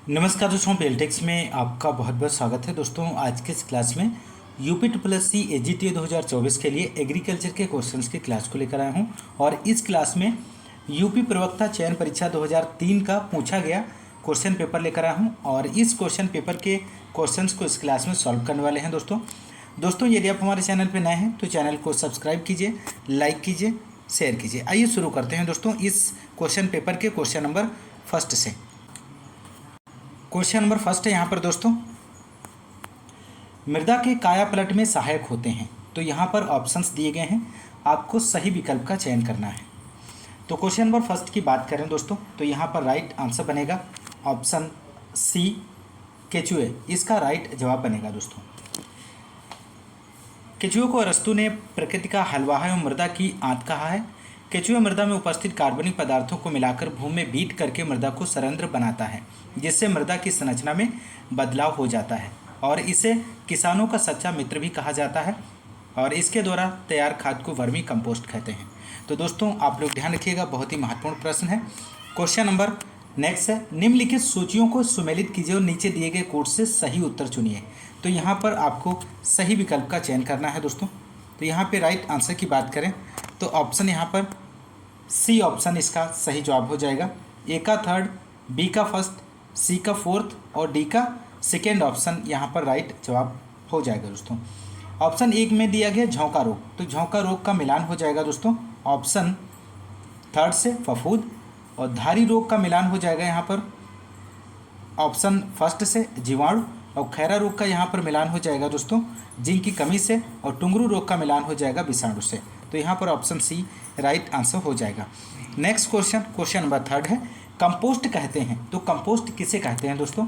नमस्कार दोस्तों, बेलटेक्स में आपका बहुत बहुत स्वागत है। दोस्तों आज के इस क्लास में UP triple S C AGT 2024 के लिए एग्रीकल्चर के क्वेश्चंस की क्लास को लेकर आया हूं। और इस क्लास में यूपी प्रवक्ता चयन परीक्षा 2003 का पूछा गया क्वेश्चन पेपर लेकर आया हूं और इस क्वेश्चन पेपर के क्वेश्चंस को इस क्लास में सॉल्व करने वाले हैं। दोस्तों यदि आप हमारे चैनल पर नए हैं तो चैनल को सब्सक्राइब कीजिए, लाइक कीजिए, शेयर कीजिए। आइए शुरू करते हैं दोस्तों इस क्वेश्चन पेपर के क्वेश्चन नंबर फर्स्ट से। क्वेश्चन नंबर फर्स्ट है यहाँ पर दोस्तों, मृदा के काया पलट में सहायक होते हैं। तो यहाँ पर ऑप्शंस दिए गए हैं, आपको सही विकल्प का चयन करना है। तो क्वेश्चन नंबर फर्स्ट की बात करें दोस्तों तो यहाँ पर राइट आंसर बनेगा ऑप्शन सी, केचुए। इसका राइट जवाब बनेगा दोस्तों। केचुए को अरस्तु ने प्रकृति का हलवा एवं मृदा की आंत कहा है। केचुआ मृदा में उपस्थित कार्बनिक पदार्थों को मिलाकर भूमि में बीट करके मृदा को सरंध्र बनाता है, जिससे मृदा की संरचना में बदलाव हो जाता है और इसे किसानों का सच्चा मित्र भी कहा जाता है। और इसके द्वारा तैयार खाद को वर्मी कंपोस्ट कहते हैं। तो दोस्तों आप लोग ध्यान रखिएगा, बहुत ही महत्वपूर्ण प्रश्न है। क्वेश्चन नंबर नेक्स्ट है, निम्नलिखित सूचियों को सुमेलित कीजिए और नीचे दिए गए कोड से सही उत्तर चुनिए। तो यहाँ पर आपको सही विकल्प का चयन करना है दोस्तों। तो यहाँ पे राइट आंसर की बात करें तो ऑप्शन यहाँ पर सी ऑप्शन इसका सही जवाब हो जाएगा। ए का थर्ड, बी का फर्स्ट, सी का फोर्थ और डी का सेकेंड ऑप्शन यहाँ पर राइट जवाब हो जाएगा दोस्तों। ऑप्शन एक में दिया गया झोंका रोग, तो झोंका रोग का मिलान हो जाएगा दोस्तों ऑप्शन थर्ड से फफूंद। और धारी रोग का मिलान हो जाएगा यहाँ पर ऑप्शन फर्स्ट से जीवाणु। और खैरा रोग का यहाँ पर मिलान हो जाएगा दोस्तों जिंक की कमी से। और टुंगरू रोग का मिलान हो जाएगा विषाणु से। तो यहाँ पर ऑप्शन सी राइट आंसर हो जाएगा। नेक्स्ट क्वेश्चन नंबर थर्ड है, कंपोस्ट कहते हैं। तो कंपोस्ट किसे कहते हैं दोस्तों?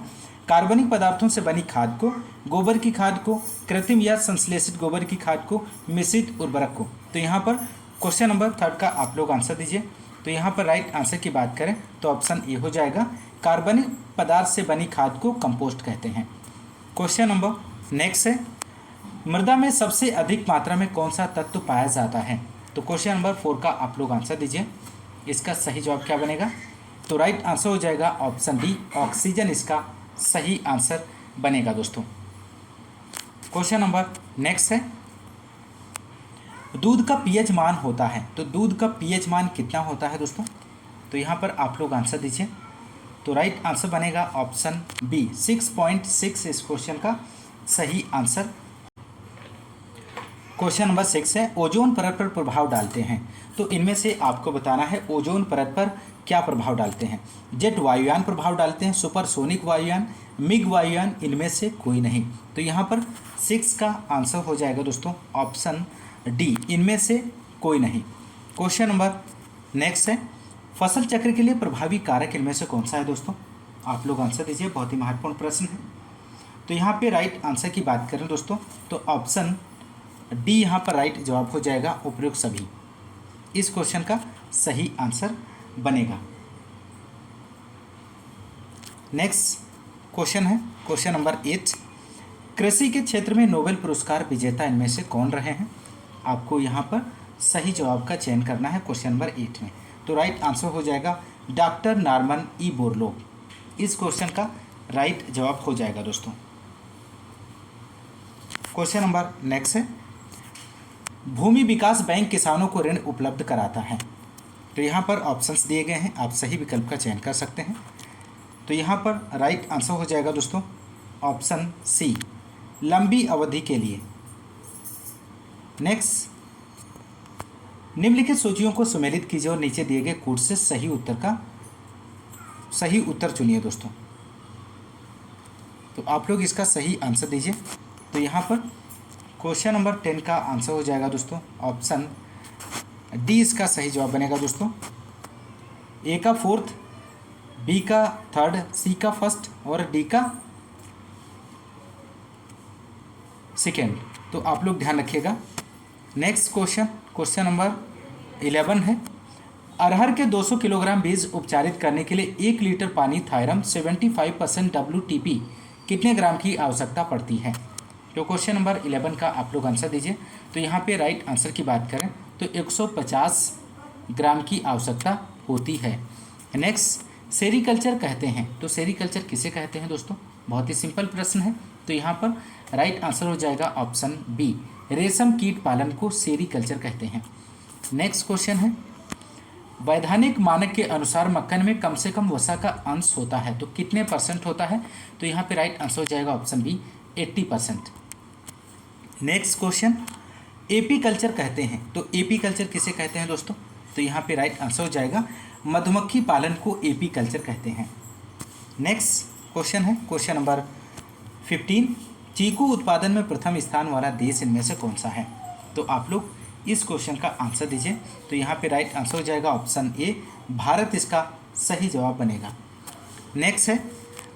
कार्बनिक पदार्थों से बनी खाद को, गोबर की खाद को, कृत्रिम या संश्लेषित गोबर की खाद को, मिश्रित उर्वरक को। तो यहाँ पर क्वेश्चन नंबर थर्ड का आप लोग आंसर दीजिए। तो यहाँ पर राइट आंसर की बात करें तो ऑप्शन ए हो जाएगा, कार्बनिक पदार्थ से बनी खाद को कंपोस्ट कहते हैं। क्वेश्चन नंबर नेक्स्ट है, मृदा में सबसे अधिक मात्रा में कौन सा तत्व पाया जाता है? तो क्वेश्चन नंबर 4 का आप लोग आंसर दीजिए। इसका सही जवाब क्या बनेगा? तो राइट आंसर हो जाएगा ऑप्शन डी, ऑक्सीजन इसका सही आंसर बनेगा दोस्तों। क्वेश्चन नंबर नेक्स्ट है, दूध का पीएच मान होता है। तो दूध का पीएच मान कितना होता है दोस्तों? तो यहाँ पर आप लोग आंसर दीजिए। तो राइट आंसर बनेगा ऑप्शन बी, 6.6 इस क्वेश्चन का सही आंसर। क्वेश्चन नंबर 6 है, ओजोन परत पर प्रभाव डालते हैं। तो इनमें से आपको बताना है ओजोन परत पर क्या प्रभाव डालते हैं। जेट वायुयान प्रभाव डालते हैं, सुपरसोनिक वायुयान, मिग वायुयान, इनमें से कोई नहीं। तो यहाँ पर 6 का आंसर हो जाएगा दोस्तों ऑप्शन डी, इनमें से कोई नहीं। क्वेश्चन नंबर नेक्स्ट है, फसल चक्र के लिए प्रभावी कारक इनमें से कौन सा है दोस्तों? आप लोग आंसर दीजिए, बहुत ही महत्वपूर्ण प्रश्न है। तो यहाँ पे राइट आंसर की बात करें दोस्तों तो ऑप्शन डी यहाँ पर राइट जवाब हो जाएगा, उपयुक्त सभी इस क्वेश्चन का सही आंसर बनेगा। नेक्स्ट क्वेश्चन है क्वेश्चन नंबर 8, कृषि के क्षेत्र में नोबेल पुरस्कार विजेता इनमें से कौन रहे हैं? आपको यहाँ पर सही जवाब का चयन करना है क्वेश्चन नंबर 8 में। तो राइट आंसर हो जाएगा डॉक्टर नॉर्मन ई बोरलॉग, इस क्वेश्चन का राइट जवाब हो जाएगा दोस्तों। क्वेश्चन नंबर नेक्स्ट है, भूमि विकास बैंक किसानों को ऋण उपलब्ध कराता है। तो यहाँ पर ऑप्शंस दिए गए हैं, आप सही विकल्प का चयन कर सकते हैं। तो यहाँ पर राइट आंसर हो जाएगा दोस्तों ऑप्शन सी, लंबी अवधि के लिए। नेक्स्ट, निम्नलिखित सूचियों को सुमेलित कीजिए और नीचे दिए गए कोड से सही उत्तर चुनिए दोस्तों। तो आप लोग इसका सही आंसर दीजिए। तो यहाँ पर क्वेश्चन नंबर 10 का आंसर हो जाएगा दोस्तों ऑप्शन डी, इसका सही जवाब बनेगा दोस्तों। ए का फोर्थ, बी का थर्ड, सी का फर्स्ट और डी का सेकेंड। तो आप लोग ध्यान रखिएगा। नेक्स्ट क्वेश्चन नंबर 11 है, अरहर के 200 किलोग्राम बीज उपचारित करने के लिए 1 लीटर पानी थायरम 75% WTP कितने ग्राम की आवश्यकता पड़ती है? तो क्वेश्चन नंबर 11 का आप लोग आंसर दीजिए। तो यहाँ पे राइट आंसर की बात करें तो 150 ग्राम की आवश्यकता होती है। नेक्स्ट, सेरीकल्चर कहते हैं, तो सेरीकल्चर किसे कहते हैं दोस्तों? बहुत ही सिंपल प्रश्न है। तो यहाँ पर राइट आंसर हो जाएगा ऑप्शन बी, रेशम कीट पालन को सेरीकल्चर कहते हैं। नेक्स्ट क्वेश्चन है, वैधानिक मानक के अनुसार मक्खन में कम से कम वसा का अंश होता है तो कितने % होता है? तो यहाँ पे राइट आंसर हो जाएगा option B, 80%। Next question, apiculture कहते हैं, तो एपी कल्चर किसे कहते हैं दोस्तों? तो यहाँ पे राइट आंसर हो जाएगा मधुमक्खी पालन को एपी कल्चर कहते हैं। नेक्स्ट क्वेश्चन है क्वेश्चन नंबर 15, चीकू उत्पादन में प्रथम स्थान वाला देश इनमें से कौन सा है? तो आप लोग इस क्वेश्चन का आंसर दीजिए। तो यहाँ पे राइट आंसर हो जाएगा ऑप्शन ए, भारत इसका सही जवाब बनेगा। नेक्स्ट है,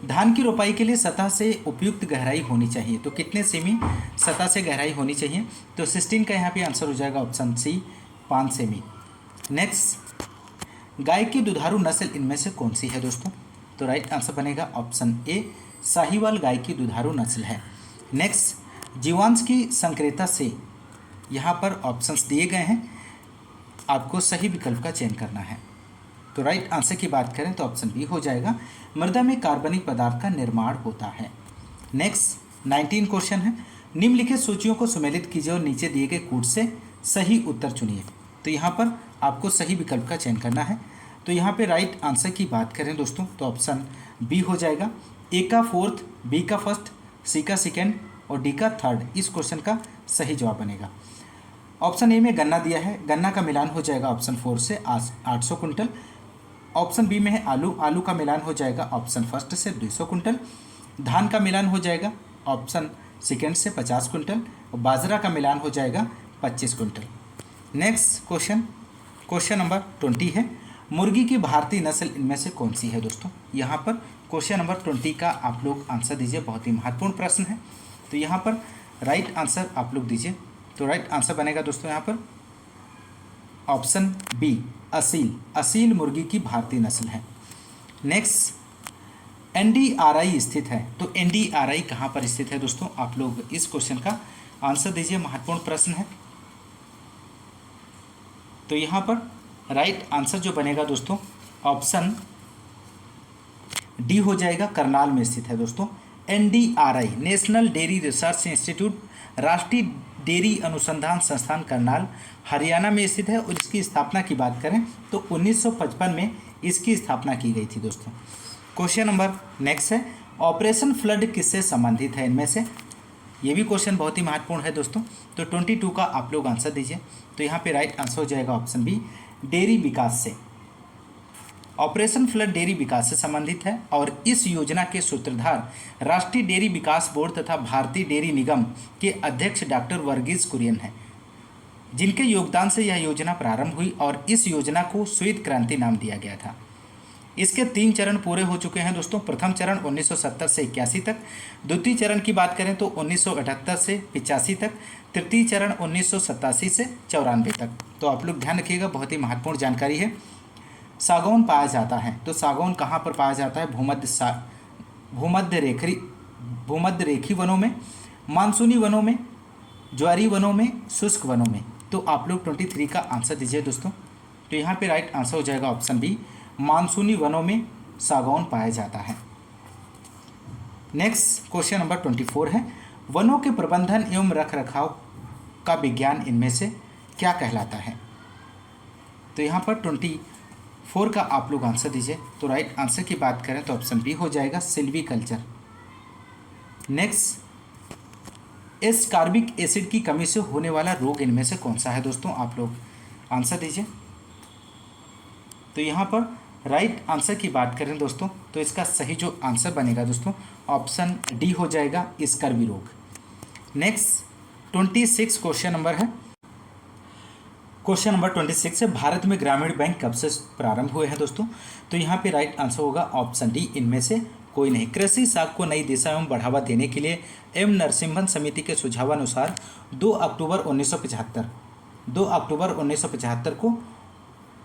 धान की रोपाई के लिए सतह से उपयुक्त गहराई होनी चाहिए, तो कितने सेमी सतह से गहराई होनी चाहिए? तो 16 का यहाँ पे आंसर हो जाएगा ऑप्शन सी, 5 सेमी। नेक्स्ट, गाय की दुधारू नस्ल इनमें से कौन सी है दोस्तों? तो राइट आंसर बनेगा ऑप्शन ए, साहिवाल गाय की दुधारू नस्ल है। नेक्स्ट, जीवांश की संक्रेता से यहाँ पर ऑप्शंस दिए गए हैं, आपको सही विकल्प का चयन करना है। तो राइट आंसर की बात करें तो ऑप्शन बी हो जाएगा, मृदा में कार्बनिक पदार्थ का निर्माण होता है। नेक्स्ट 19 क्वेश्चन है, निम्नलिखित सूचियों को सुमेलित कीजिए और नीचे दिए गए कूट से सही उत्तर चुनिए। तो यहाँ पर आपको सही विकल्प का चयन करना है। तो यहाँ पे राइट आंसर की बात करें दोस्तों तो ऑप्शन बी हो जाएगा, ए का 4th, बी का 1st, सी का 2nd और डी का 3rd इस क्वेश्चन का सही जवाब बनेगा। ऑप्शन ए में गन्ना दिया है, गन्ना का मिलान हो जाएगा ऑप्शन 4 से 800 कुंटल। ऑप्शन बी में है आलू, आलू का मिलान हो जाएगा ऑप्शन 1 से 200 कुंटल। धान का मिलान हो जाएगा ऑप्शन 2 से 50 कुंटल और बाजरा का मिलान हो जाएगा 25 quintal. Next question, question number 20 है, मुर्गी की भारतीय नस्ल इनमें से कौन सी है दोस्तों? यहाँ पर क्वेश्चन नंबर 20 का आप लोग आंसर दीजिए, बहुत ही महत्वपूर्ण प्रश्न है। तो यहाँ पर राइट आंसर आप लोग दीजिए। तो राइट आंसर बनेगा दोस्तों यहाँ पर ऑप्शन बी, असील, असील मुर्गी की भारतीय नस्ल है। नेक्स्ट, एनडीआरआई स्थित है, तो एनडीआरआई कहाँ पर स्थित है दोस्तों? आप लोग इस क्वेश्चन का आंसर दीजिए, महत्वपूर्ण प्रश्न है। तो यहाँ पर राइट आंसर जो बनेगा दोस्तों ऑप्शन डी हो जाएगा, करनाल में स्थित है दोस्तों। NDRI, national dairy research institute, राष्ट्रीय डेयरी अनुसंधान संस्थान करनाल हरियाणा में स्थित है और इसकी स्थापना की बात करें तो 1955 में इसकी स्थापना की गई थी दोस्तों। क्वेश्चन नंबर नेक्स्ट है, ऑपरेशन फ्लड किससे संबंधित है इनमें से? ये भी क्वेश्चन बहुत ही महत्वपूर्ण है दोस्तों। तो 22 का आप लोग आंसर दीजिए। तो यहाँ पे राइट आंसर हो जाएगा ऑप्शन बी, डेयरी विकास से। ऑपरेशन फ्लड डेयरी विकास से संबंधित है और इस योजना के सूत्रधार राष्ट्रीय डेयरी विकास बोर्ड तथा भारतीय डेयरी निगम के अध्यक्ष डॉक्टर वर्गीज कुरियन हैं, जिनके योगदान से यह योजना प्रारंभ हुई और इस योजना को श्वेत क्रांति नाम दिया गया था। इसके 3 चरण पूरे हो चुके हैं दोस्तों। प्रथम चरण 1970 से 81 तक, द्वितीय चरण की बात करें तो 1978 से 85 तक, तृतीय चरण 1987 से 94 तक। तो आप लोग ध्यान रखिएगा, बहुत ही महत्वपूर्ण जानकारी है। सागौन पाया जाता है, तो सागौन कहाँ पर पाया जाता है? भूमध्य रेखी वनों में, मानसूनी वनों में, ज्वारी वनों में, शुष्क वनों में। तो आप लोग 23 का आंसर दीजिए दोस्तों। तो यहाँ पे राइट आंसर हो जाएगा ऑप्शन बी, मानसूनी वनों में सागौन पाया जाता है। नेक्स्ट क्वेश्चन नंबर 24 है, वनों के प्रबंधन एवं रखरखाव का विज्ञान इनमें से क्या कहलाता है? तो यहाँ पर 24 का आप लोग आंसर दीजिए। तो राइट आंसर की बात करें तो ऑप्शन बी हो जाएगा, सिल्वीकल्चर। नेक्स्ट, एस्कॉर्बिक एसिड की कमी से होने वाला रोग इनमें से कौन सा है दोस्तों? आप लोग आंसर दीजिए। तो यहाँ पर राइट आंसर की बात करें दोस्तों तो इसका सही जो आंसर बनेगा दोस्तों ऑप्शन डी हो जाएगा, स्कर्वी रोग। नेक्स्ट 26 क्वेश्चन नंबर है, क्वेश्चन नंबर 26 है, भारत में ग्रामीण बैंक कब से प्रारंभ हुए हैं दोस्तों? तो यहाँ पे राइट आंसर होगा ऑप्शन डी, इनमें से कोई नहीं। कृषि साख को नई दिशा एवं बढ़ावा देने के लिए एम नरसिम्हन समिति के सुझावानुसार 2 अक्टूबर 1975 को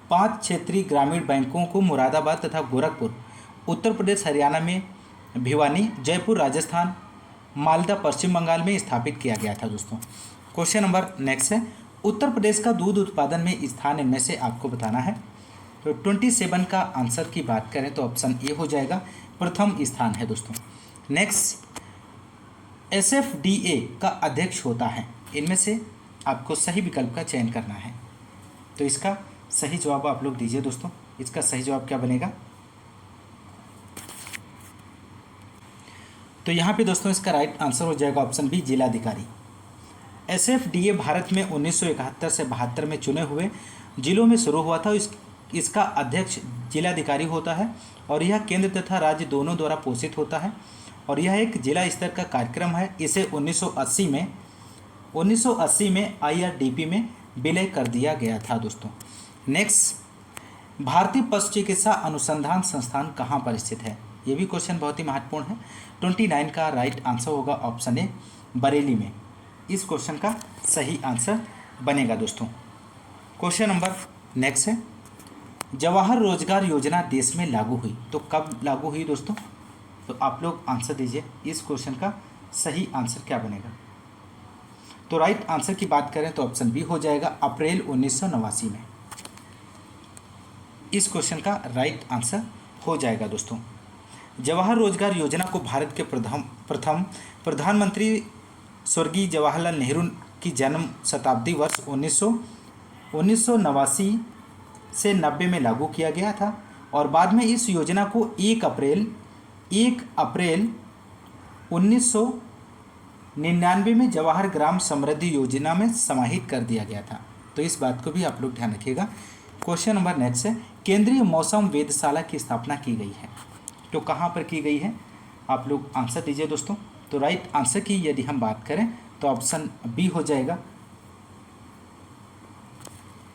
5 क्षेत्रीय ग्रामीण बैंकों को मुरादाबाद तथा गोरखपुर, उत्तर प्रदेश हरियाणा में भिवानी, जयपुर राजस्थान, मालदा पश्चिम बंगाल में स्थापित किया गया था दोस्तों। क्वेश्चन नंबर नेक्स्ट है, उत्तर प्रदेश का दूध उत्पादन में स्थान इनमें से आपको बताना है। तो 27 का आंसर की बात करें तो ऑप्शन ए हो जाएगा, प्रथम स्थान है दोस्तों। नेक्स्ट, SFDA का अध्यक्ष होता है। इनमें से आपको सही विकल्प का चयन करना है। तो इसका सही जवाब आप लोग दीजिए दोस्तों। इसका सही जवाब क्या बनेगा? तो यहाँ पे दोस्तों इसका राइट आंसर हो जाएगा ऑप्शन बी, जिलाधिकारी। SFDA भारत में 1971 से 72 में चुने हुए जिलों में शुरू हुआ था। इसका अध्यक्ष जिलाधिकारी होता है और यह केंद्र तथा राज्य दोनों द्वारा पोषित होता है और यह एक जिला स्तर का कार्यक्रम है। इसे 1980 में IRDP में विलय कर दिया गया था दोस्तों। नेक्स्ट, भारतीय पशु चिकित्सा अनुसंधान संस्थान कहाँ पर स्थित है? ये भी क्वेश्चन बहुत ही महत्वपूर्ण है। 29 का राइट आंसर होगा ऑप्शन ए, बरेली में। इस क्वेश्चन का सही आंसर बनेगा दोस्तों। क्वेश्चन नंबर नेक्स्ट है, जवाहर रोजगार योजना देश में लागू हुई तो कब लागू हुई दोस्तों? तो आप लोग आंसर दीजिए। इस क्वेश्चन का सही आंसर क्या बनेगा? तो राइट आंसर की बात करें तो ऑप्शन बी हो जाएगा, अप्रैल 1989 में। इस क्वेश्चन का राइट आंसर हो जाएगा दोस्तों। जवाहर रोजगार योजना को भारत के प्रथम प्रधानमंत्री स्वर्गीय जवाहरलाल नेहरू की जन्म शताब्दी वर्ष 1989 से 90 में लागू किया गया था और बाद में इस योजना को 1 अप्रैल 1999 में जवाहर ग्राम समृद्धि योजना में समाहित कर दिया गया था। तो इस बात को भी आप लोग ध्यान रखिएगा। क्वेश्चन नंबर नेक्स्ट है, केंद्रीय मौसम वेधशाला की स्थापना की गई है तो कहाँ पर की गई है? आप लोग आंसर दीजिए दोस्तों। तो राइट आंसर की यदि हम बात करें तो ऑप्शन बी हो जाएगा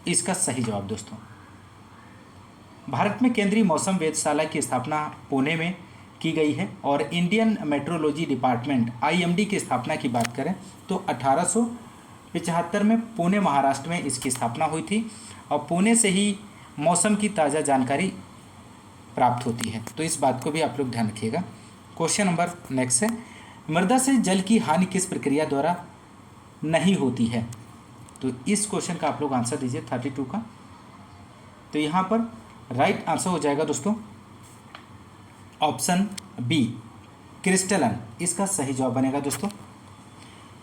इसका सही जवाब दोस्तों। भारत में केंद्रीय मौसम वेधशाला की स्थापना पुणे में की गई है और इंडियन मेट्रोलॉजी डिपार्टमेंट IMD की स्थापना की बात करें तो 1875 में पुणे महाराष्ट्र में इसकी स्थापना हुई थी और पुणे से ही मौसम की ताज़ा जानकारी प्राप्त होती है। तो इस बात को भी आप लोग ध्यान रखिएगा। क्वेश्चन नंबर नेक्स्ट है, मृदा से जल की हानि किस प्रक्रिया द्वारा नहीं होती है? तो इस क्वेश्चन का आप लोग आंसर दीजिए 32 का। तो यहाँ पर राइट आंसर हो जाएगा दोस्तों ऑप्शन बी, क्रिस्टलन। इसका सही जवाब बनेगा दोस्तों।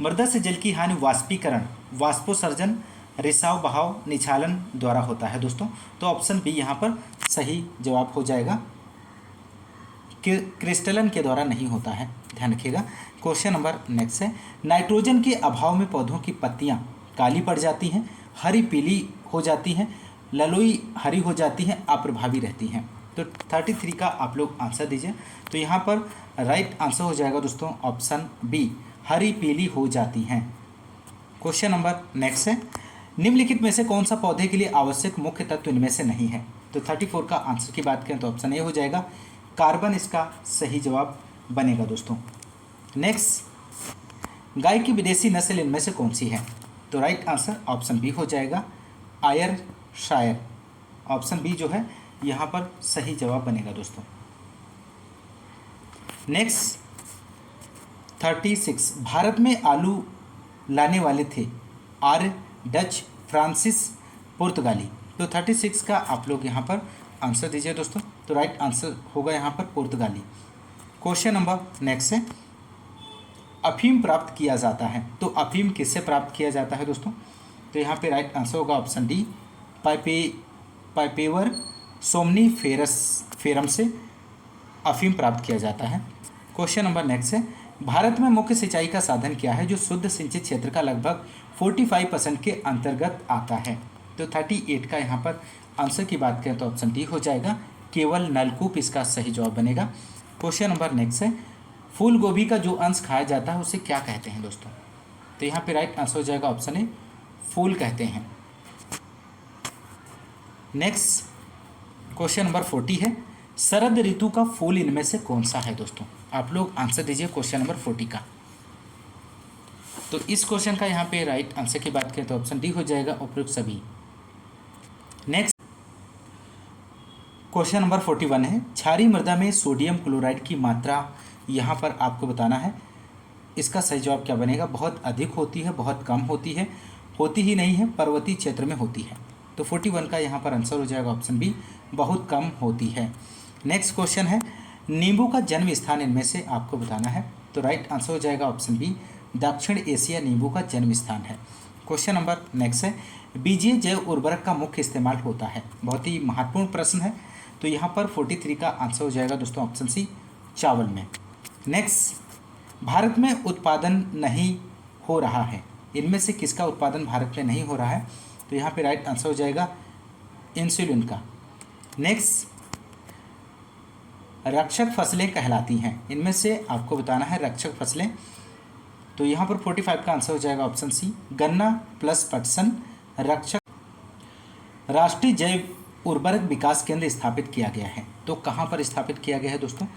मृदा से जल की हानि वाष्पीकरण, वाष्पोत्सर्जन, रिसाव, बहाव, निछालन द्वारा होता है दोस्तों। तो ऑप्शन बी यहाँ पर सही जवाब हो जाएगा, क्रिस्टलन के द्वारा नहीं होता है, ध्यान रखिएगा। क्वेश्चन नंबर नेक्स्ट है, नाइट्रोजन के अभाव में पौधों की पत्तियां काली पड़ जाती हैं, हरी पीली हो जाती हैं, ललोई हरी हो जाती हैं, अप्रभावी रहती हैं। तो 33 का आप लोग आंसर दीजिए। तो यहाँ पर राइट आंसर हो जाएगा दोस्तों ऑप्शन बी, हरी पीली हो जाती हैं। क्वेश्चन नंबर नेक्स्ट है, निम्नलिखित में से कौन सा पौधे के लिए आवश्यक मुख्य तत्व इनमें से नहीं है? तो 34 का आंसर की बात करें तो ऑप्शन ए हो जाएगा, कार्बन इसका सही जवाब बनेगा दोस्तों। नेक्स्ट, गाय की विदेशी नस्ल इनमें से कौन सी है? तो राइट आंसर ऑप्शन बी हो जाएगा, आयरशायर। ऑप्शन बी जो है यहाँ पर सही जवाब बनेगा दोस्तों। नेक्स्ट 36, भारत में आलू लाने वाले थे आर्य, डच, फ्रांसीस, पुर्तगाली। तो 36 का आप लोग यहाँ पर आंसर दीजिए दोस्तों। तो राइट आंसर होगा यहाँ पर पुर्तगाली। क्वेश्चन नंबर नेक्स्ट है, अफीम प्राप्त किया जाता है तो अफीम किससे प्राप्त किया जाता है दोस्तों? तो यहाँ पे राइट आंसर होगा ऑप्शन डी, पाइपेवर सोमनीफेरम से अफीम प्राप्त किया जाता है। क्वेश्चन नंबर नेक्स्ट है, भारत में मुख्य सिंचाई का साधन क्या है जो शुद्ध सिंचित क्षेत्र का लगभग 45% के अंतर्गत आता है? तो 38 का यहाँ पर आंसर की बात करें तो ऑप्शन डी हो जाएगा, केवल नलकूप इसका सही जवाब बनेगा। क्वेश्चन नंबर नेक्स्ट है, फूल गोभी का जो अंश खाया जाता है उसे क्या कहते हैं दोस्तों? तो यहाँ पे राइट आंसर हो जाएगा ऑप्शन ए, फूल कहते हैं। नेक्स्ट क्वेश्चन नंबर 40 है, शरद ऋतु का फूल इनमें से कौन सा है दोस्तों? आप लोग आंसर दीजिए क्वेश्चन नंबर 40 का। तो इस क्वेश्चन का यहाँ पे राइट आंसर की बात करें तो ऑप्शन डी हो जाएगा, उपयुक्त सभी। नेक्स्ट क्वेश्चन नंबर 41 है, क्षारीय मृदा में सोडियम क्लोराइड की मात्रा यहाँ पर आपको बताना है। इसका सही जवाब क्या बनेगा? बहुत अधिक होती है, बहुत कम होती है, होती ही नहीं है, पर्वतीय क्षेत्र में होती है। तो 41 का यहाँ पर आंसर हो जाएगा ऑप्शन बी, बहुत कम होती है। नेक्स्ट क्वेश्चन है, नींबू का जन्म स्थान इनमें से आपको बताना है। तो राइट आंसर हो जाएगा ऑप्शन बी, दक्षिण एशिया नींबू का जन्म स्थान है। क्वेश्चन नंबर नेक्स्ट है, बीजीय जैव उर्वरक का मुख्य इस्तेमाल होता है। बहुत ही महत्वपूर्ण प्रश्न है। तो यहाँ पर 43 का आंसर हो जाएगा दोस्तों ऑप्शन सी, चावल में। नेक्स्ट, भारत में उत्पादन नहीं हो रहा है, इनमें से किसका उत्पादन भारत में नहीं हो रहा है? तो यहाँ पे राइट आंसर हो जाएगा इंसुलिन का। नेक्स्ट, रक्षक फसलें कहलाती हैं, इनमें से आपको बताना है रक्षक फसलें। तो यहाँ पर 45 का आंसर हो जाएगा ऑप्शन सी, गन्ना प्लस पटसन रक्षक। राष्ट्रीय जैव उर्वरक विकास केंद्र स्थापित किया गया है, तो कहाँ पर स्थापित किया गया है दोस्तों?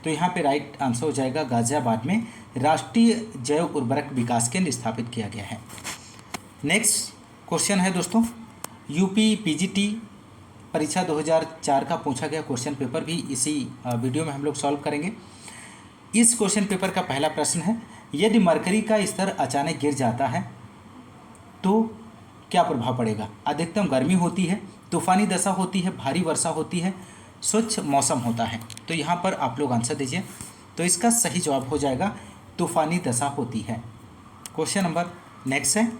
तो यहाँ पे राइट आंसर हो जाएगा गाजियाबाद में राष्ट्रीय जैव उर्वरक विकास केंद्र स्थापित किया गया है। नेक्स्ट क्वेश्चन है दोस्तों, यूपी पीजीटी परीक्षा 2004 का पूछा गया क्वेश्चन पेपर भी इसी वीडियो में हम लोग सॉल्व करेंगे। इस क्वेश्चन पेपर का पहला प्रश्न है, यदि मरकरी का स्तर अचानक गिर जाता है तो क्या प्रभाव पड़ेगा? अधिकतम गर्मी होती है, तूफानी दशा होती है, भारी वर्षा होती है, स्वच्छ मौसम होता है। तो यहाँ पर आप लोग आंसर दीजिए। तो इसका सही जवाब हो जाएगा तूफानी दशा होती है। क्वेश्चन नंबर नेक्स्ट है,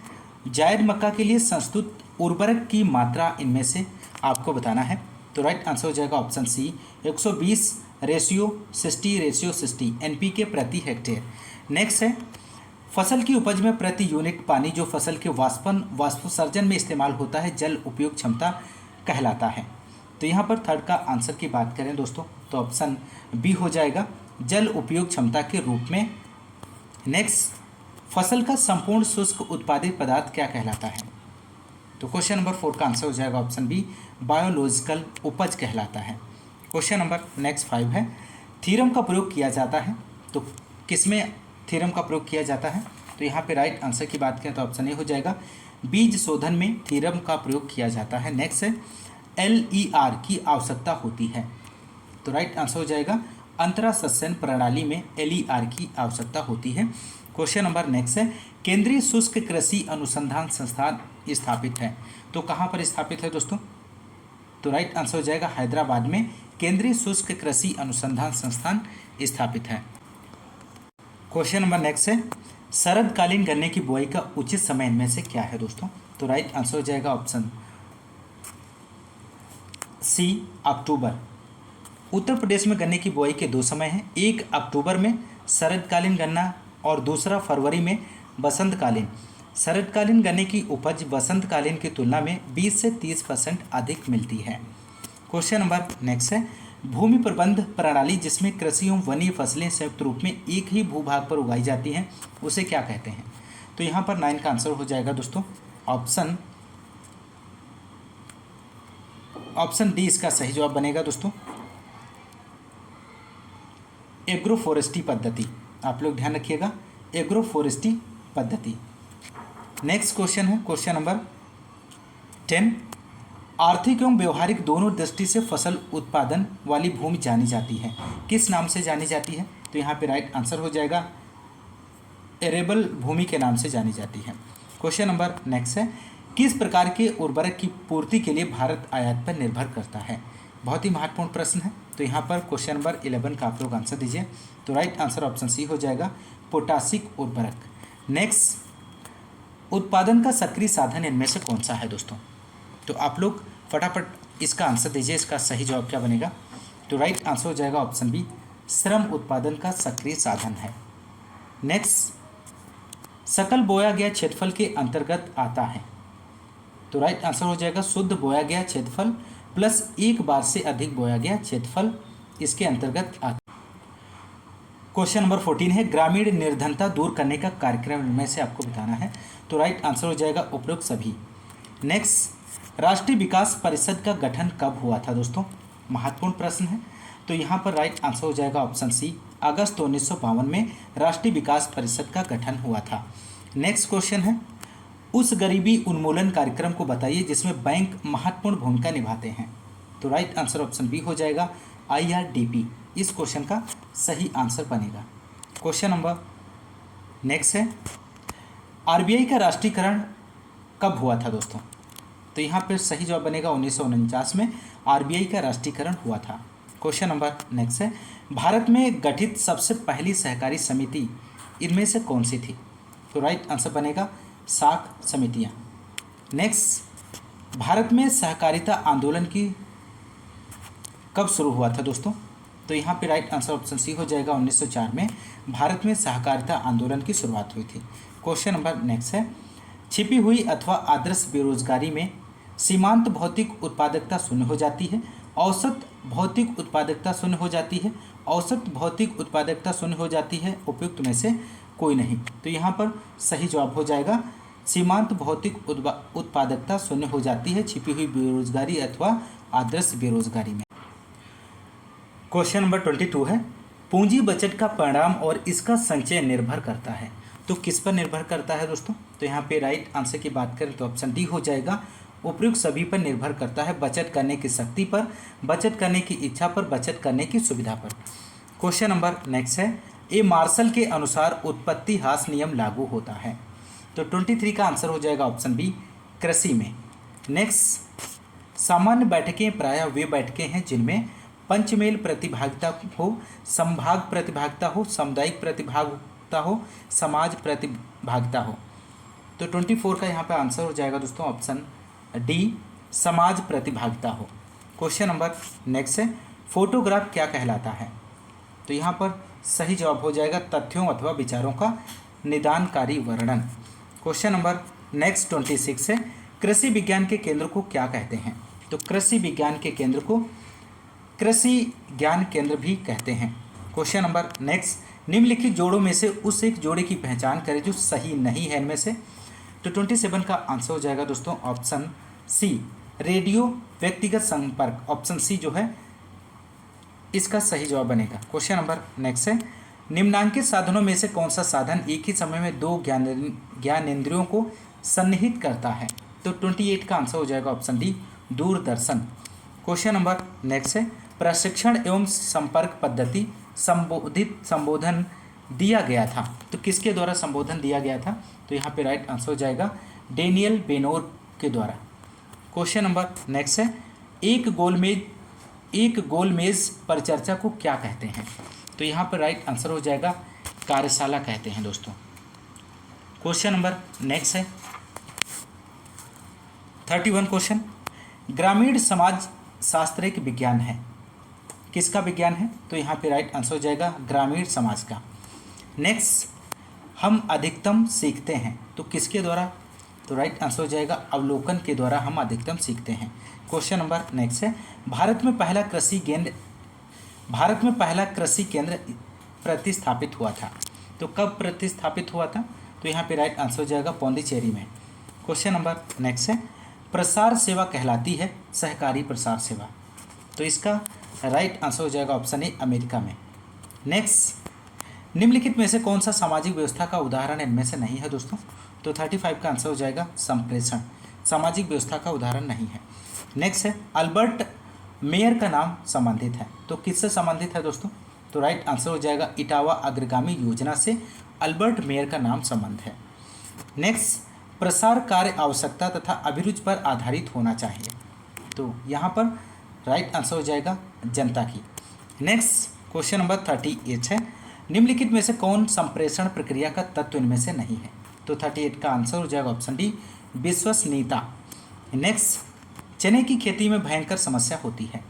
जायद मक्का के लिए संस्तुत उर्वरक की मात्रा इनमें से आपको बताना है। तो राइट आंसर हो जाएगा ऑप्शन सी, 120:60:60 NPK प्रति हेक्टेयर। नेक्स्ट है, फसल की उपज में प्रति यूनिट पानी जो फसल के वाष्पोत्सर्जन में इस्तेमाल होता है जल उपयोग क्षमता कहलाता है। तो यहाँ पर थर्ड का आंसर की बात करें दोस्तों तो ऑप्शन बी हो जाएगा जल उपयोग क्षमता के रूप में। नेक्स्ट, फसल का संपूर्ण शुष्क उत्पादित पदार्थ क्या कहलाता है? तो क्वेश्चन नंबर 4 का आंसर हो जाएगा ऑप्शन बी, बायोलॉजिकल उपज कहलाता है। क्वेश्चन नंबर नेक्स्ट 5 है, थ्योरम का प्रयोग किया जाता है, तो किसमें थ्योरम का प्रयोग किया जाता है? तो यहाँ पे राइट आंसर की बात करें तो ऑप्शन ए हो जाएगा, बीज शोधन में थ्योरम का प्रयोग किया जाता है। नेक्स्ट है, LER की आवश्यकता होती है, तो राइट आंसर हो जाएगा अंतरासस्यन प्रणाली में LER की आवश्यकता होती है। क्वेश्चन नंबर नेक्स्ट है, केंद्रीय शुष्क कृषि अनुसंधान संस्थान स्थापित है, तो कहाँ पर स्थापित है दोस्तों? तो राइट आंसर हो जाएगा हैदराबाद में केंद्रीय शुष्क कृषि अनुसंधान संस्थान स्थापित है। क्वेश्चन नंबर नेक्स्ट है, शरदकालीन गन्ने की बुआई का उचित समय इनमें से क्या है दोस्तों? तो राइट आंसर हो जाएगा ऑप्शन सी, अक्टूबर। उत्तर प्रदेश में गन्ने की बुआई के 2 समय हैं, एक अक्टूबर में शरदकालीन गन्ना और दूसरा फरवरी में बसंतकालीन। शरदकालीन गन्ने की उपज बसंतकालीन की तुलना में 20 से 30% अधिक मिलती है। क्वेश्चन नंबर नेक्स्ट है, भूमि प्रबंध प्रणाली जिसमें कृषि एवं वन्य फसलें संयुक्त रूप में एक ही भूभाग पर उगाई जाती हैं उसे क्या कहते हैं? तो यहाँ पर 9 का आंसर हो जाएगा दोस्तों ऑप्शन डी इसका सही जवाब बनेगा दोस्तों, एग्रो फॉरेस्ट्री पद्धति। आप लोग ध्यान रखिएगा, एग्रो फॉरेस्ट्री पद्धति। नेक्स्ट क्वेश्चन है क्वेश्चन नंबर 10, आर्थिक एवं व्यवहारिक दोनों दृष्टि से फसल उत्पादन वाली भूमि जानी जाती है, किस नाम से जानी जाती है? तो यहाँ पे राइट आंसर हो जाएगा एरेबल भूमि के नाम से जानी जाती है। क्वेश्चन नंबर नेक्स्ट है, किस प्रकार के उर्वरक की पूर्ति के लिए भारत आयात पर निर्भर करता है? बहुत ही महत्वपूर्ण प्रश्न है। तो यहाँ पर क्वेश्चन नंबर 11 का आप लोग आंसर दीजिए। तो राइट आंसर ऑप्शन सी हो जाएगा पोटासिक उर्वरक। नेक्स्ट, उत्पादन का सक्रिय साधन इनमें से कौन सा है दोस्तों? तो आप लोग फटाफट इसका आंसर दीजिए, इसका सही जवाब क्या बनेगा? तो राइट आंसर हो जाएगा ऑप्शन बी, श्रम उत्पादन का सक्रिय साधन है। नेक्स्ट, सकल बोया गया क्षेत्रफल के अंतर्गत आता है, तो राइट आंसर हो जाएगा शुद्ध बोया गया क्षेत्रफल प्लस एक बार से अधिक बोया गया क्षेत्रफल इसके अंतर्गत आता है। क्वेश्चन नंबर 14 है, ग्रामीण निर्धनता दूर करने का कार्यक्रम इनमें से आपको बताना है, तो राइट आंसर हो जाएगा उपरोक्त सभी। नेक्स्ट, राष्ट्रीय विकास परिषद का गठन कब हुआ था दोस्तों? महत्वपूर्ण प्रश्न है। तो यहाँ पर राइट आंसर हो जाएगा ऑप्शन सी, अगस्त 1952 में राष्ट्रीय विकास परिषद का गठन हुआ था। नेक्स्ट क्वेश्चन है, उस गरीबी उन्मूलन कार्यक्रम को बताइए जिसमें बैंक महत्वपूर्ण भूमिका निभाते हैं, तो राइट आंसर ऑप्शन बी हो जाएगा IRDP। इस क्वेश्चन का सही आंसर बनेगा। क्वेश्चन नंबर नेक्स्ट है, RBI का राष्ट्रीयकरण कब हुआ था दोस्तों? तो यहाँ पर सही जवाब बनेगा 1949 में आरबीआई का राष्ट्रीयकरण हुआ था। क्वेश्चन नंबर नेक्स्ट है, भारत में गठित सबसे पहली सहकारी समिति इनमें से कौन सी थी? तो राइट आंसर बनेगा साख समितियाँ। नेक्स्ट, भारत में सहकारिता आंदोलन की कब शुरू हुआ था दोस्तों? तो यहाँ पे राइट आंसर ऑप्शन सी हो जाएगा, 1904 में भारत में सहकारिता आंदोलन की शुरुआत हुई थी। क्वेश्चन नंबर नेक्स्ट है, छिपी हुई अथवा आदर्श बेरोजगारी में सीमांत भौतिक उत्पादकता शून्य हो जाती है, औसत भौतिक उत्पादकता शून्य हो जाती है, औसत भौतिक उत्पादकता शून्य हो जाती है, उपयुक्त में से कोई नहीं। तो यहाँ पर सही जवाब हो जाएगा सीमांत भौतिक उत्पादकता शून्य हो जाती है छिपी हुई बेरोजगारी अथवा आदर्श बेरोजगारी में। क्वेश्चन नंबर 22 है, पूंजी बजट का परिणाम और इसका संचय निर्भर करता है। तो किस पर निर्भर करता है दोस्तों? तो यहाँ पे राइट आंसर की बात करें तो ऑप्शन डी हो जाएगा, उपयुक्त सभी पर निर्भर करता है, बचत करने की शक्ति पर, बचत करने की इच्छा पर, बचत करने की सुविधा पर। क्वेश्चन नंबर नेक्स्ट है, ए मार्शल के अनुसार उत्पत्ति ह्रास नियम लागू होता है। तो 23 का आंसर हो जाएगा ऑप्शन बी, कृषि में। नेक्स्ट, सामान्य बैठकें प्रायः वे बैठकें हैं जिनमें पंचमेल प्रतिभागिता हो, संभाग प्रतिभागिता हो, सामुदायिक प्रतिभागिता हो, समाज प्रतिभागिता हो। तो 24 का यहाँ पे आंसर हो जाएगा दोस्तों ऑप्शन डी, समाज प्रतिभागिता हो। क्वेश्चन नंबर नेक्स्ट है, फोटोग्राफ क्या कहलाता है? तो यहाँ पर सही जवाब हो जाएगा तथ्यों अथवा विचारों का निदानकारी वर्णन। क्वेश्चन नंबर नेक्स्ट 26 है, कृषि विज्ञान के केंद्र को क्या कहते हैं? तो कृषि विज्ञान के केंद्र को कृषि ज्ञान केंद्र भी कहते हैं। क्वेश्चन नंबर नेक्स्ट, निम्नलिखित जोड़ों में से उस एक जोड़े की पहचान करें जो सही नहीं है इनमें से। तो 27 का आंसर हो जाएगा दोस्तों ऑप्शन सी, रेडियो व्यक्तिगत संपर्क, ऑप्शन सी जो है इसका सही जवाब बनेगा। क्वेश्चन नंबर नेक्स्ट है, निम्नांकित साधनों में से कौन सा साधन एक ही समय में दो ज्ञानेंद्रियों को सन्निहित करता है? तो 28 का आंसर हो जाएगा option D, Doordarshan. Question number next है, प्रशिक्षण एवं संपर्क पद्धति संबोधन दिया गया था। तो किसके द्वारा संबोधन दिया गया था? तो यहाँ पे राइट आंसर हो जाएगा डेनियल बेनोर के द्वारा। क्वेश्चन नंबर नेक्स्ट है, एक गोलमेज परिचर्चा को क्या कहते हैं? तो यहाँ पर राइट आंसर हो जाएगा कार्यशाला कहते हैं दोस्तों। क्वेश्चन नंबर नेक्स्ट है 31 क्वेश्चन, ग्रामीण समाज शास्त्र एक विज्ञान है, किसका विज्ञान है? तो यहाँ पे राइट आंसर हो जाएगा ग्रामीण समाज का। नेक्स्ट, हम अधिकतम सीखते हैं, तो किसके द्वारा? तो राइट आंसर हो जाएगा अवलोकन के द्वारा हम अधिकतम सीखते हैं। क्वेश्चन नंबर नेक्स्ट है, भारत में पहला कृषि केंद्र प्रतिस्थापित हुआ था। तो कब प्रतिस्थापित हुआ था? तो यहाँ पे राइट आंसर हो जाएगा पौंडीचेरी में। क्वेश्चन नंबर नेक्स्ट है, प्रसार सेवा कहलाती है सहकारी प्रसार सेवा। तो इसका राइट आंसर हो जाएगा ऑप्शन ए, अमेरिका में। नेक्स्ट, निम्नलिखित में से कौन सा सामाजिक व्यवस्था का उदाहरण इनमें से नहीं है दोस्तों? तो 35 का आंसर हो जाएगा संप्रेषण, सामाजिक व्यवस्था का उदाहरण नहीं है। नेक्स्ट है, अल्बर्ट मेयर का नाम संबंधित है, तो किससे संबंधित है दोस्तों? तो राइट आंसर हो जाएगा इटावा अग्रगामी योजना से अल्बर्ट मेयर का नाम संबंध है। नेक्स्ट, प्रसार कार्य आवश्यकता तथा अभिरुचि पर आधारित होना चाहिए, तो यहाँ पर राइट आंसर हो जाएगा जनता की। नेक्स्ट क्वेश्चन नंबर 38 है, निम्नलिखित में से कौन संप्रेषण प्रक्रिया का तत्व इनमें से नहीं है? तो 38 का आंसर हो जाएगा ऑप्शन डी, विश्वसनीयता। नेक्स्ट, चने की खेती में भयंकर समस्या होती है,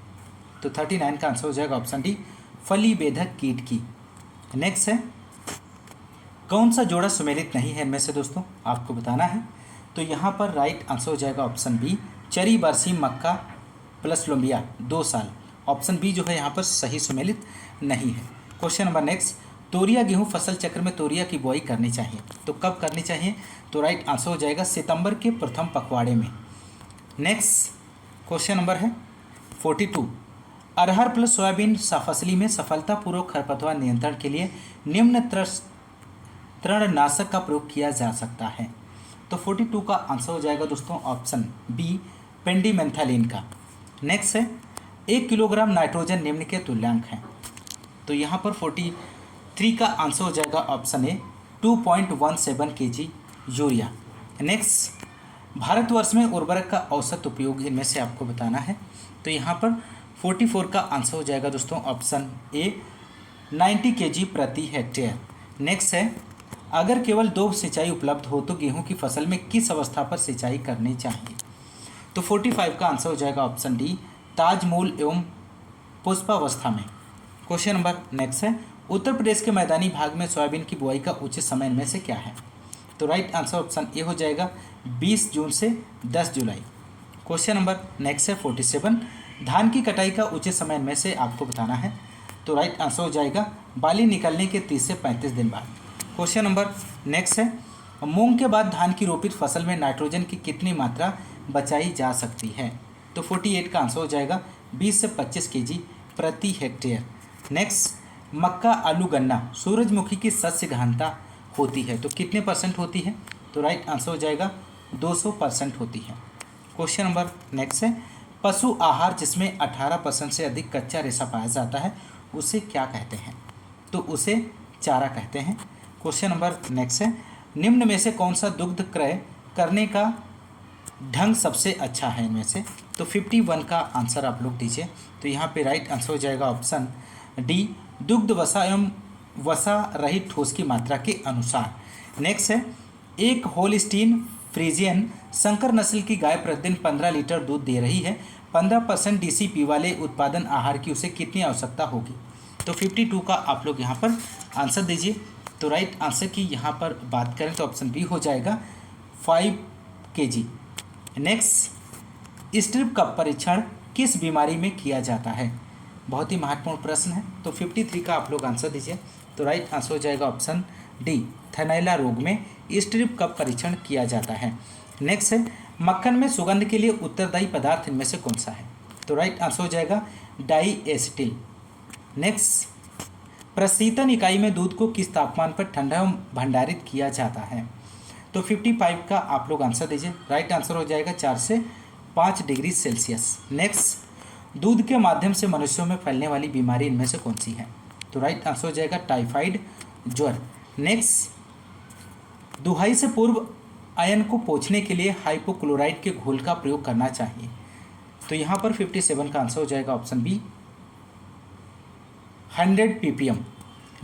तो 39 का आंसर हो जाएगा ऑप्शन डी, फली बेधक कीट की। नेक्स्ट है, कौन सा जोड़ा सुमेलित नहीं है इनमें से दोस्तों? आपको बताना है। तो यहाँ पर राइट आंसर हो जाएगा ऑप्शन बी, चरी बरसीम मक्का प्लस लोबिया 2 साल। ऑप्शन बी जो है यहाँ पर सही सुमेलित नहीं है। क्वेश्चन नंबर नेक्स्ट, तोरिया गेहूं फसल चक्र में तोरिया की बुआई करनी चाहिए, तो कब करनी चाहिए? तो राइट आंसर हो जाएगा सितंबर के प्रथम पखवाड़े में। नेक्स्ट क्वेश्चन नंबर है 42, अरहर प्लस सोयाबीन फसली में सफलतापूर्वक खरपतवार नियंत्रण के लिए निम्न तृणनाशक का प्रयोग किया जा सकता है। तो 42 का आंसर हो जाएगा दोस्तों ऑप्शन बी, पेंडिमेंथालिन का। नेक्स्ट है, 1 किलोग्राम नाइट्रोजन निम्न के तुल्यांक हैं, तो यहाँ पर 43 का आंसर हो जाएगा option A, 2.17 kg urea. Next, Bharatvarsh में उर्वरक का औसत उपयोग इनमें से आपको बताना है। तो यहाँ पर 44 का आंसर हो जाएगा दोस्तों ऑप्शन ए 90 kg प्रति हेक्टेयर। नेक्स्ट है, अगर केवल 2 सिंचाई उपलब्ध हो तो गेहूं की फसल में किस अवस्था पर सिंचाई करनी चाहिए? तो 45 का आंसर हो जाएगा ऑप्शन डी ताजमूल एवं पुष्पावस्था में। क्वेश्चन नंबर नेक्स्ट है, उत्तर प्रदेश के मैदानी भाग में सोयाबीन की बुआई का उचित समय इनमें से क्या है? तो राइट आंसर ऑप्शन ए हो जाएगा 20 जून से 10 जुलाई। क्वेश्चन नंबर नेक्स्ट है 47, धान की कटाई का उचित समय इनमें से आपको बताना है। तो राइट आंसर हो जाएगा बाली निकलने के 30 से 35 दिन बाद। क्वेश्चन नंबर नेक्स्ट है, मूंग के बाद धान की रोपित फसल में नाइट्रोजन की कितनी मात्रा बचाई जा सकती है? तो 48 का आंसर हो जाएगा 20 से 25 kg प्रति हेक्टेयर। नेक्स्ट, मक्का आलू गन्ना सूरजमुखी की सस्य गहनता होती है तो कितने % होती है? तो राइट आंसर हो जाएगा 200% होती है। क्वेश्चन नंबर नेक्स्ट है, पशु आहार जिसमें 18% से अधिक कच्चा रेशा पाया जाता है उसे क्या कहते हैं? तो उसे चारा कहते हैं। क्वेश्चन नंबर नेक्स्ट है, निम्न में से कौन सा दुग्ध क्रय करने का ढंग सबसे अच्छा है इनमें से? तो 51 का आंसर आप लोग दीजिए। तो यहाँ पे राइट आंसर हो जाएगा ऑप्शन डी दुग्ध वसा एवं वसा रहित ठोस की मात्रा के अनुसार। नेक्स्ट है, एक होलस्टीन फ्रीजियन संकर नस्ल की गाय प्रतिदिन 15 लीटर दूध दे रही है, 15% DCP वाले उत्पादन आहार की उसे कितनी आवश्यकता होगी? तो 52 का आप लोग यहाँ पर आंसर दीजिए। तो राइट आंसर की यहाँ पर बात करें तो ऑप्शन बी हो जाएगा 5 kg। नेक्स्ट, स्ट्रिप का परीक्षण किस बीमारी में किया जाता है? बहुत ही महत्वपूर्ण प्रश्न है। तो 53 का आप लोग आंसर दीजिए। तो राइट आंसर हो जाएगा ऑप्शन डी थैलेला रोग में स्ट्रिप का परीक्षण किया जाता है। नेक्स्ट है, मक्खन में सुगंध के लिए उत्तरदायी पदार्थ इनमें से कौन सा है? तो राइट आंसर हो जाएगा डाईएसिटिल। नेक्स्ट, प्रशीतन इकाई में दूध को किस तापमान पर ठंडा एवं भंडारित किया जाता है? तो 55 का आप लोग आंसर दीजिए। राइट आंसर हो जाएगा 4 से 5 डिग्री सेल्सियस। नेक्स्ट, दूध के माध्यम से मनुष्यों में फैलने वाली बीमारी इनमें से कौन सी है? तो राइट आंसर हो जाएगा टाइफाइड ज्वर। नेक्स्ट, दुहाई से पूर्व आयन को पोंछने के लिए हाइपोक्लोराइट के घोल का प्रयोग करना चाहिए। तो यहाँ पर 57 का आंसर हो जाएगा option B 100 ppm।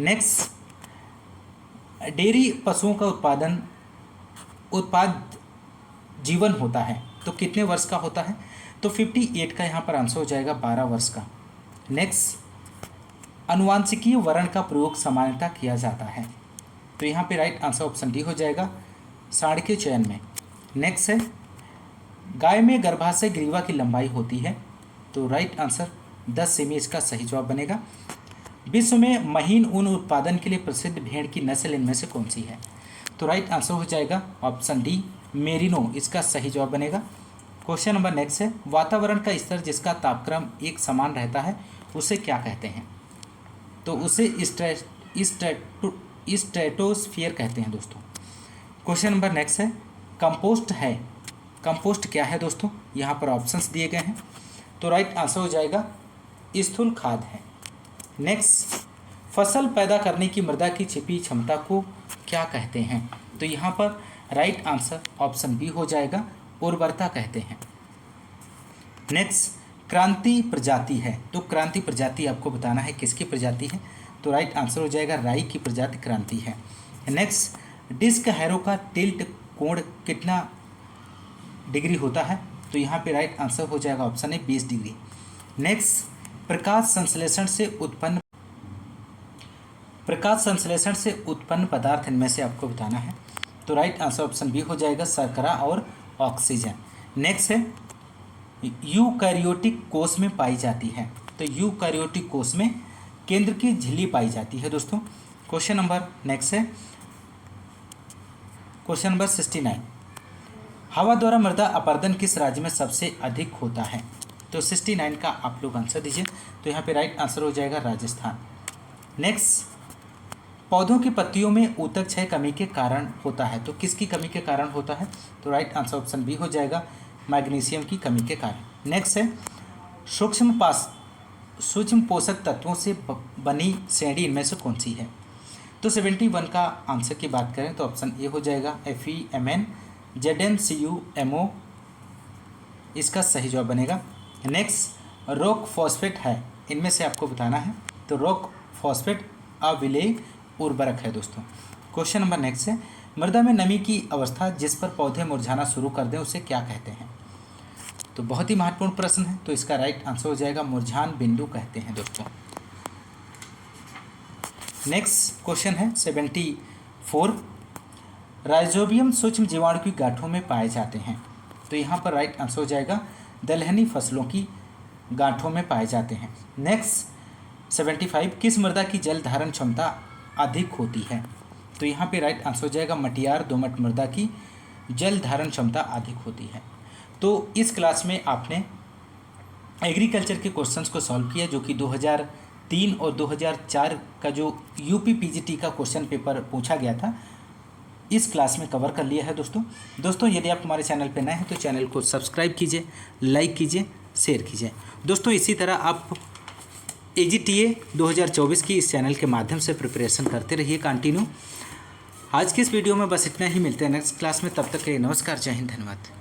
Next, dairy पशुओं का उत्पाद जीवन होता है तो कितने वर्ष का होता है? तो 58 का यहाँ पर आंसर हो जाएगा 12 वर्ष का। नेक्स्ट, अनुवांशिकीय वर्ण का प्रयोग सामान्यतः किया जाता है। तो यहाँ पे राइट आंसर ऑप्शन डी हो जाएगा साँड़ के चयन में। नेक्स्ट है, गाय में गर्भाशय ग्रीवा की लंबाई होती है। तो राइट आंसर 10 सेमी इसका सही जवाब बनेगा। विश्व में महीन ऊन उत्पादन के लिए प्रसिद्ध भेड़ की नस्ल इनमें से कौन सी है? तो राइट आंसर हो जाएगा ऑप्शन डी मेरिनो इसका सही जवाब बनेगा। क्वेश्चन नंबर नेक्स्ट है, वातावरण का स्तर जिसका तापक्रम एक समान रहता है उसे क्या कहते हैं? तो उसे स्ट्रेटोस्फीयर कहते हैं दोस्तों। क्वेश्चन नंबर नेक्स्ट है, कंपोस्ट है, कंपोस्ट क्या है दोस्तों? यहाँ पर ऑप्शंस दिए गए हैं। तो राइट आंसर हो जाएगा स्थूल खाद है। नेक्स्ट, फसल पैदा करने की मृदा की छिपी क्षमता को क्या कहते हैं? तो यहाँ पर राइट आंसर ऑप्शन बी हो जाएगा उर्वरता कहते हैं। नेक्स्ट, क्रांति प्रजाति है तो क्रांति प्रजाति आपको बताना है किसकी प्रजाति है? तो राइट आंसर हो जाएगा राई की प्रजाति क्रांति है। नेक्स्ट, डिस्क हैरो का टिल्ट कोण कितना डिग्री होता है? तो यहाँ पे राइट आंसर हो जाएगा ऑप्शन ए 20 डिग्री। नेक्स्ट, प्रकाश संश्लेषण से उत्पन्न पदार्थ इनमें से आपको बताना है। तो राइट आंसर ऑप्शन बी हो जाएगा शर्करा और ऑक्सीजन। नेक्स्ट है, यूकैरियोटिक कोष में पाई जाती है। तो यूकैरियोटिक कोष में केंद्र की झिल्ली पाई जाती है दोस्तों। क्वेश्चन नंबर नेक्स्ट है क्वेश्चन नंबर 69, हवा द्वारा मृदा अपरदन किस राज्य में सबसे अधिक होता है? तो 69 का आप लोग आंसर दीजिए। तो यहाँ पे राइट आंसर हो जाएगा राजस्थान। नेक्स्ट, पौधों की पत्तियों में ऊतक क्षय कमी के कारण होता है तो किसकी कमी के कारण होता है? तो राइट आंसर ऑप्शन बी हो जाएगा मैग्नीशियम की कमी के कारण। नेक्स्ट है, सूक्ष्म पोषक तत्वों से बनी श्रेणी इनमें से कौन सी है? तो 71 का आंसर की बात करें तो ऑप्शन ए हो जाएगा FeMn ZnCuMO इसका सही जवाब बनेगा। नेक्स्ट रॉक फॉस्फेट है, इनमें से आपको बताना है। तो रॉक फॉस्फेट अविलेय उर्वरक है दोस्तों। क्वेश्चन नंबर नेक्स्ट है, मृदा में नमी की अवस्था जिस पर पौधे मुरझाना शुरू कर दें उसे क्या कहते हैं? तो बहुत ही महत्वपूर्ण प्रश्न है, तो इसका राइट आंसर हो जाएगा मुरझान बिंदु कहते हैं दोस्तों। नेक्स्ट क्वेश्चन है 74, राइजोबियम सूक्ष्म जीवाणु की गांठों में पाए जाते हैं। तो यहाँ पर राइट आंसर हो जाएगा दलहनी फसलों की गांठों में पाए जाते हैं। नेक्स्ट 75, किस मृदा की जल धारण क्षमता अधिक होती है? तो यहाँ पे राइट आंसर हो जाएगा मटियार दोमट मृदा की जल धारण क्षमता अधिक होती है। तो इस क्लास में आपने एग्रीकल्चर के क्वेश्चंस को सॉल्व किया, जो कि 2003 और 2004 का जो UP-PGT का क्वेश्चन पेपर पूछा गया था, इस क्लास में कवर कर लिया है दोस्तों। यदि आप हमारे चैनल पर नए हैं तो चैनल को सब्सक्राइब कीजिए, लाइक कीजिए, शेयर कीजिए दोस्तों। इसी तरह आप AGTA 2024 की इस चैनल के माध्यम से प्रिपरेशन करते रहिए कंटिन्यू। आज के इस वीडियो में बस इतना ही, मिलते हैं नेक्स्ट क्लास में। तब तक के लिए नमस्कार, जय हिंद, धन्यवाद।